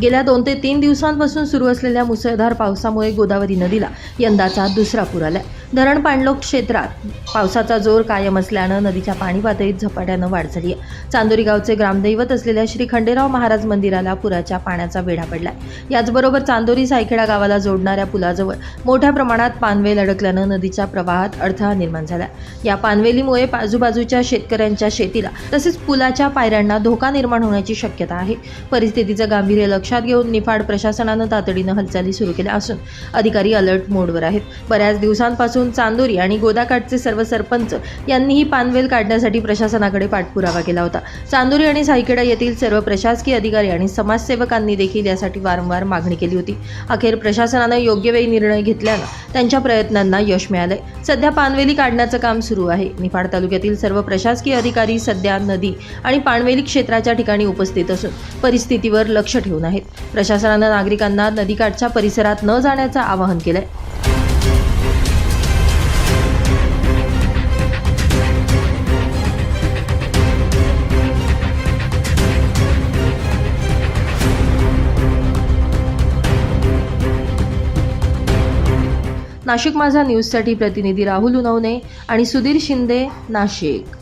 गेल्या 2 ते 3 दिवसांपासून सुरू असलेल्या मुसळधार पावसामुळे गोदावरी नदीला यंदाचा दुसरा पूर आलाय। धरण पाणलोट क्षेत्रात पावसाचा जोर कायम असल्यानं नदीच्या पाणी पातळीत झपाट्यानं वाढ झाली आहे। चांदोरी गावचे ग्रामदैवत असलेल्या श्री खंडेराव महाराज मंदिराला पुराच्या पाण्याचा वेढा पडलाय। याचबरोबर चांदोरी सायखेडा गावाला जोडणाऱ्या पुलाजवळ मोठ्या प्रमाणात पानवेल अडकल्यानं नदीच्या प्रवाहात अडथळा निर्माण झाला। या पानवेलीमुळे आजूबाजूच्या शेतकऱ्यांच्या शेतीला तसेच पुलाच्या पायऱ्यांना धोका निर्माण होण्याची शक्यता आहे। परिस्थितीचं गांभीर्य लक्षात घेऊन निफाड प्रशासनानं तातडीनं हालचाली सुरू केल्या असून अधिकारी अलर्ट मोडवर आहेत। बऱ्याच दिवसांपासून चांदोरी आणि गोदाकाठचे सर्व सरपंच यांनीही पानवेल काढण्यासाठी प्रशासनाकडे पाठपुरावा केला होता। चांदोरी आणि सायखेडा येथील सर्व प्रशासकीय अधिकारी आणि समाजसेवकांनी देखील यासाठी वारंवार मागणी केली होती। अखेर प्रशासनानं योग्य वेळी निर्णय घेतल्यानं त्यांच्या प्रयत्नांना यश मिळालंय। सध्या पानवेली काढण्याचं काम सुरू आहे। निफाड तालुक्यातील सर्व प्रशासकीय अधिकारी सध्या नदी आणि पानवेली क्षेत्राच्या ठिकाणी उपस्थित असून परिस्थितीवर लक्ष ठेवून आहेत। प्रशासनानं नागरिकांना नदीकाठच्या परिसरात न जाण्याचं आवाहन केलंय। नाशिक माझा न्यूजसाठी प्रतिनिधी राहुल उनवणे आणि सुधीर शिंदे, नाशिक।